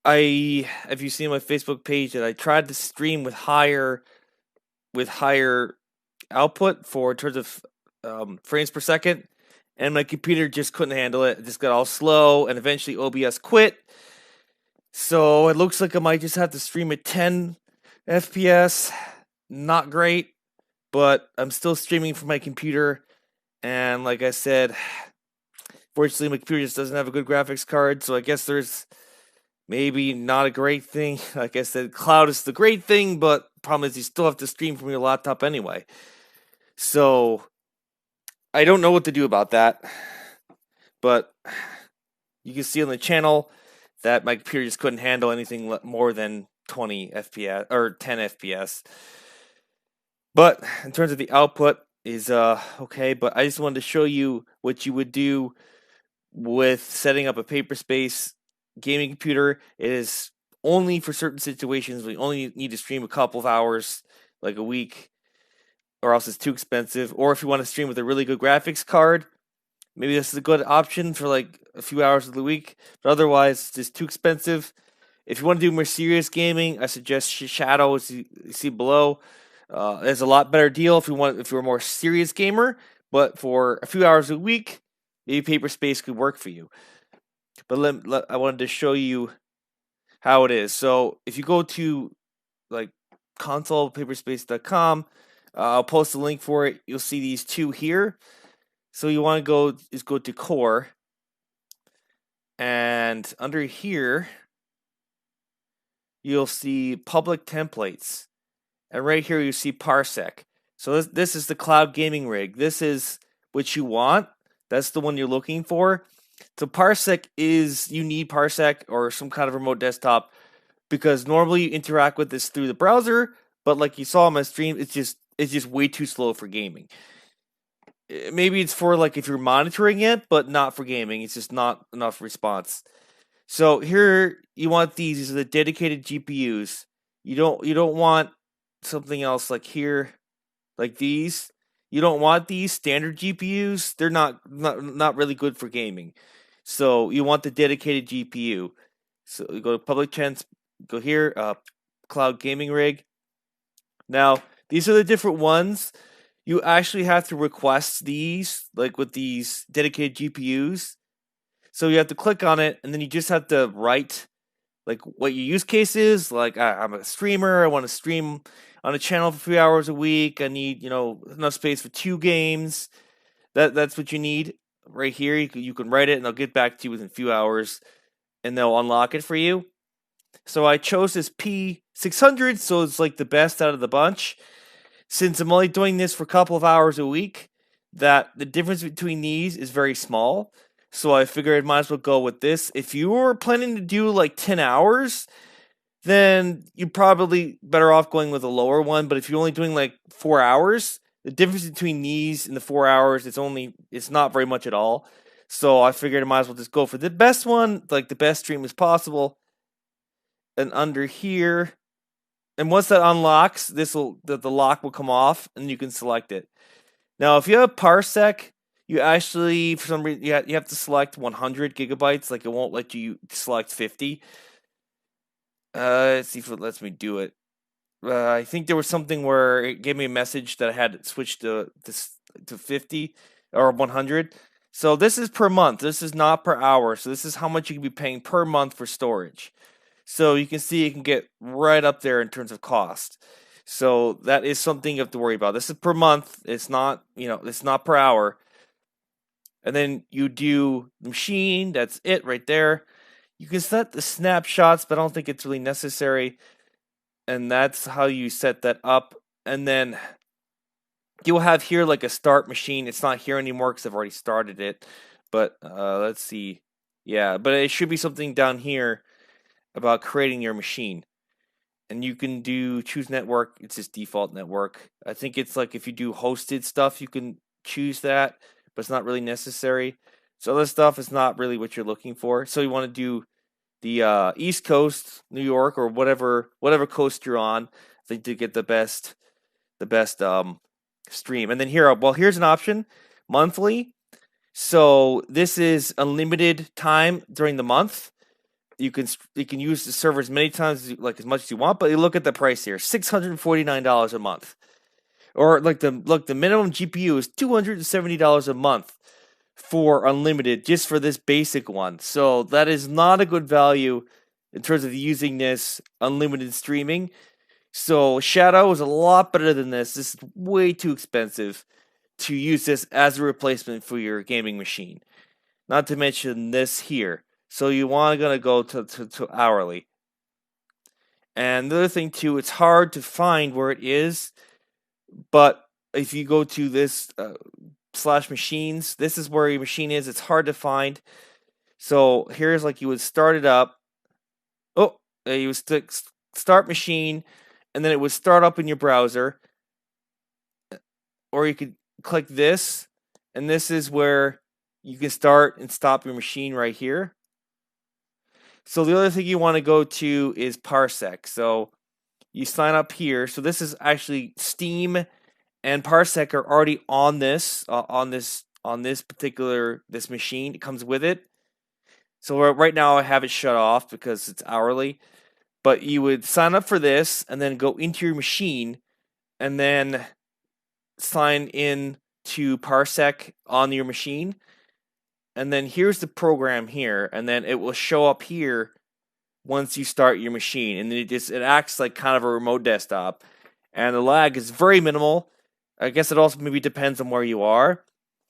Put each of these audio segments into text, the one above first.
If you see my Facebook page that I tried to stream with higher output for in terms of frames per second, and my computer just couldn't handle it. It just got all slow, and eventually OBS quit. So it looks like I might just have to stream at 10 FPS. Not great, but I'm still streaming from my computer. And like I said, fortunately, my computer just doesn't have a good graphics card. So I guess there's maybe not a great thing. Like I said, cloud is the great thing, but problem is you still have to stream from your laptop anyway. So I don't know what to do about that. But you can see on the channel that my computer just couldn't handle anything more than 20 FPS or 10 FPS. But in terms of the output is okay, but I just wanted to show you what you would do with setting up a Paperspace gaming computer. It is only for certain situations. We only need to stream a couple of hours, like a week, or else it's too expensive. Or if you want to stream with a really good graphics card, maybe this is a good option for like a few hours of the week. But otherwise, it's just too expensive. If you want to do more serious gaming, I suggest Shadow, as you see below. It's a lot better deal if you're a more serious gamer. But for a few hours a week, maybe Paperspace could work for you. But I wanted to show you how it is. So if you go to like consolepaperspace.com, I'll post a link for it. You'll see these two here. So you want to go to core, and under here you'll see public templates, and right here you see Parsec. So this is the cloud gaming rig. This is what you want. That's the one you're looking for. So Parsec you need Parsec or some kind of remote desktop, because normally you interact with this through the browser, but like you saw on my stream, it's just way too slow for gaming. Maybe it's for like if you're monitoring it, but not for gaming. It's just not enough response. So here you want these are the dedicated GPUs. You don't want something else like here, like these. You don't want these standard GPUs. They're not really good for gaming. So you want the dedicated GPU. So you go to public chance, go here, cloud gaming rig. Now these are the different ones. You actually have to request these, like with these dedicated GPUs. So you have to click on it, and then you just have to write like what your use case is. Like I'm a streamer. I want to stream on a channel for 3 hours a week. I need enough space for 2 games. That's what you need right here. You can write it, and they'll get back to you within a few hours, and they'll unlock it for you. So I chose this P600, so it's like the best out of the bunch. Since I'm only doing this for a couple of hours a week, that the difference between these is very small. So I figured I might as well go with this. If you were planning to do like 10 hours, then you're probably better off going with a lower one. But if you're only doing like 4 hours, the difference between these and the 4 hours, it's not very much at all. So I figured I might as well just go for the best one, like the best stream as possible. And under here, and once that unlocks, the lock will come off, and you can select it. Now, if you have Parsec, you actually, for some reason, you have to select 100 gigabytes. Like, it won't let you select 50. Let's see if it lets me do it. I think there was something where it gave me a message that I had switched to 50 or 100. So this is per month. This is not per hour. So this is how much you can be paying per month for storage. So you can see it can get right up there in terms of cost. So that is something you have to worry about. This is per month. It's not, it's not per hour. And then you do the machine. That's it right there. You can set the snapshots, but I don't think it's really necessary. And that's how you set that up. And then you'll have here like a start machine. It's not here anymore because I've already started it. But let's see. Yeah, but it should be something down here about creating your machine. And you can choose network. It's just default network. I think it's like if you do hosted stuff, you can choose that, but it's not really necessary. So other stuff is not really what you're looking for. So you want to do the East Coast, New York, or whatever coast you're on. I think to get the best stream. And then here's an option, monthly. So this is unlimited time during the month. You can use the server as many times as much as you want, but you look at the price here, $649 a month. Or the minimum GPU is $270 a month for unlimited, just for this basic one. So that is not a good value in terms of using this unlimited streaming. So Shadow is a lot better than this. This is way too expensive to use this as a replacement for your gaming machine. Not to mention this here. So you want to go to hourly. And the other thing too, it's hard to find where it is, but if you go to this slash machines, this is where your machine is. It's hard to find. So here's you would start it up. Oh, you would start machine, and then it would start up in your browser. Or you could click this, and this is where you can start and stop your machine right here. So the other thing you want to go to is Parsec. So you sign up here. So this is actually Steam and Parsec are already on this particular machine. It comes with it. So right now I have it shut off because it's hourly. But you would sign up for this and then go into your machine and then sign in to Parsec on your machine. And then here's the program here, and then it will show up here once you start your machine. And it acts like kind of a remote desktop. And the lag is very minimal. I guess it also maybe depends on where you are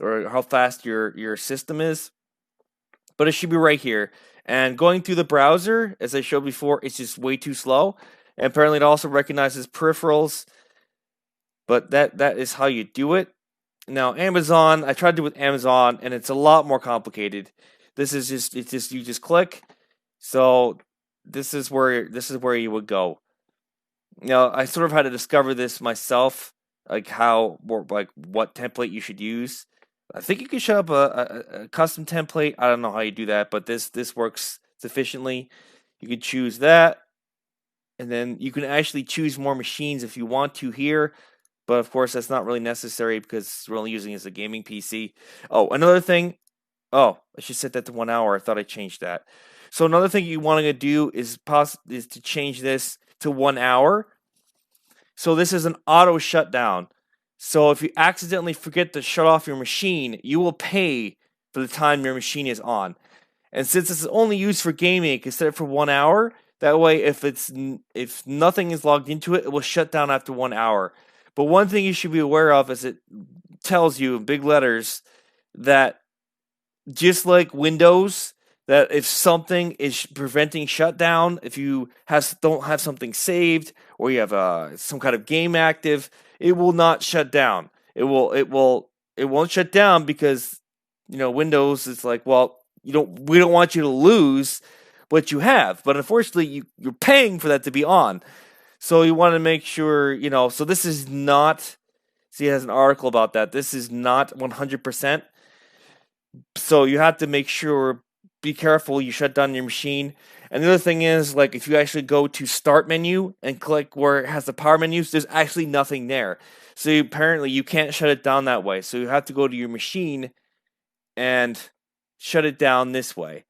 or how fast your system is. But it should be right here. And going through the browser, as I showed before, it's just way too slow. And apparently it also recognizes peripherals. But that is how you do it. Now, Amazon, I tried to do it with Amazon, and it's a lot more complicated. This is you just click. So this is where you would go. Now, I sort of had to discover this myself, what template you should use. I think you can set up a custom template. I don't know how you do that, but this works sufficiently. You can choose that, and then you can actually choose more machines if you want to here. But of course, that's not really necessary because we're only using it as a gaming PC. Oh, another thing. Oh, I should set that to 1 hour. I thought I changed that. So another thing you want to do is to change this to 1 hour. So this is an auto shutdown. So if you accidentally forget to shut off your machine, you will pay for the time your machine is on. And since this is only used for gaming, you can set it for 1 hour. That way, if nothing is logged into it, it will shut down after 1 hour. But one thing you should be aware of is it tells you in big letters that just like Windows, that if something is preventing shutdown, if you don't have something saved or you have some kind of game active, it will not shut down. It won't shut down because Windows is like, well, we don't want you to lose what you have, but unfortunately you're paying for that to be on. So you want to make sure, so this is not, see, it has an article about that. This is not 100%. So you have to make sure, be careful, you shut down your machine. And the other thing is, if you actually go to start menu and click where it has the power menus, there's actually nothing there. So apparently you can't shut it down that way. So you have to go to your machine and shut it down this way.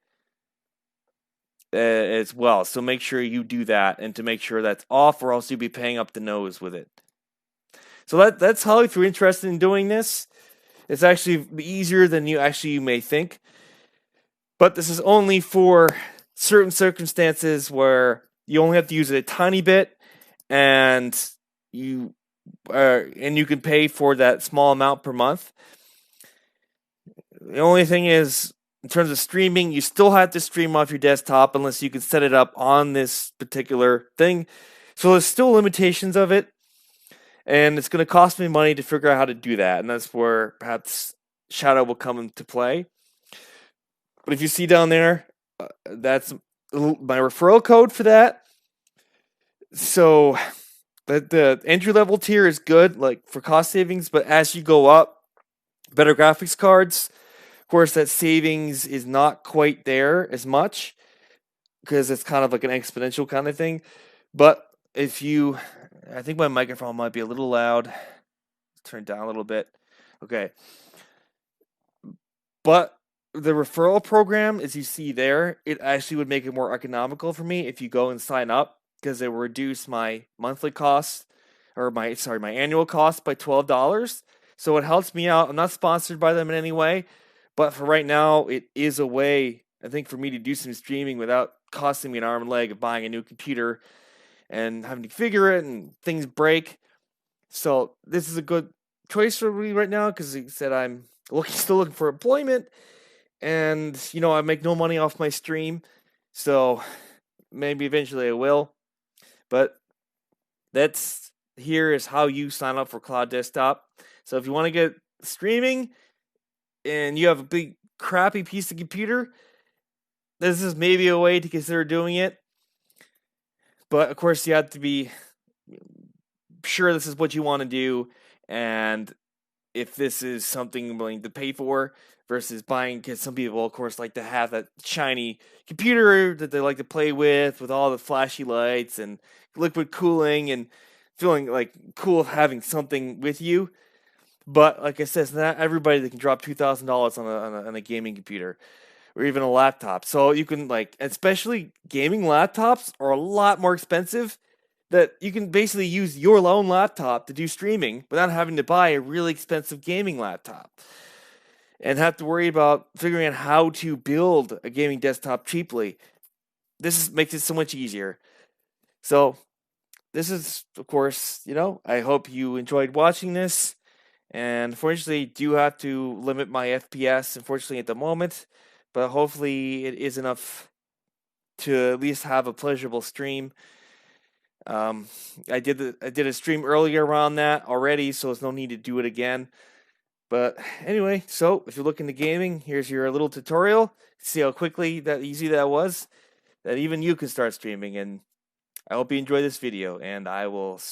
As well. So make sure you do that and to make sure that's off, or else you'll be paying up the nose with it. So that's how, if you're interested in doing this, it's actually easier than you may think. But this is only for certain circumstances where you only have to use it a tiny bit, and you can pay for that small amount per month. The only thing is, in terms of streaming, you still have to stream off your desktop unless you can set it up on this particular thing. So there's still limitations of it, and it's going to cost me money to figure out how to do that, and that's where perhaps Shadow will come into play. But if you see down there, that's my referral code for that. So the entry-level tier is good, for cost savings, but as you go up, better graphics cards. Of course, that savings is not quite there as much because it's kind of like an exponential kind of thing. But I think my microphone might be a little loud. Turn it down a little bit. Okay. But the referral program, as you see there, it actually would make it more economical for me if you go and sign up, because it will reduce my monthly cost, or my annual cost by $12. So it helps me out. I'm not sponsored by them in any way, but for right now, it is a way, I think, for me to do some streaming without costing me an arm and leg of buying a new computer and having to configure it and things break. So this is a good choice for me right now, because like I said, I'm still looking for employment, and I make no money off my stream. So maybe eventually I will. But that's here is how you sign up for Cloud Desktop. So if you want to get streaming and you have a big crappy piece of computer, this is maybe a way to consider doing it. But of course, you have to be sure this is what you want to do, and if this is something you're willing to pay for versus buying, because some people, of course, like to have that shiny computer that they like to play with all the flashy lights and liquid cooling and feeling like cool having something with you. But like I said, it's not everybody that can drop $2,000 on a gaming computer or even a laptop. So you can, especially gaming laptops are a lot more expensive, that you can basically use your own laptop to do streaming without having to buy a really expensive gaming laptop and have to worry about figuring out how to build a gaming desktop cheaply. Makes it so much easier. So this is, of course, I hope you enjoyed watching this. And unfortunately, do have to limit my FPS, unfortunately, at the moment. But hopefully it is enough to at least have a pleasurable stream. I did a stream earlier on that already, so there's no need to do it again. But anyway, so if you're looking to gaming, here's your little tutorial. See how easy that was. That even you can start streaming. And I hope you enjoy this video, and I will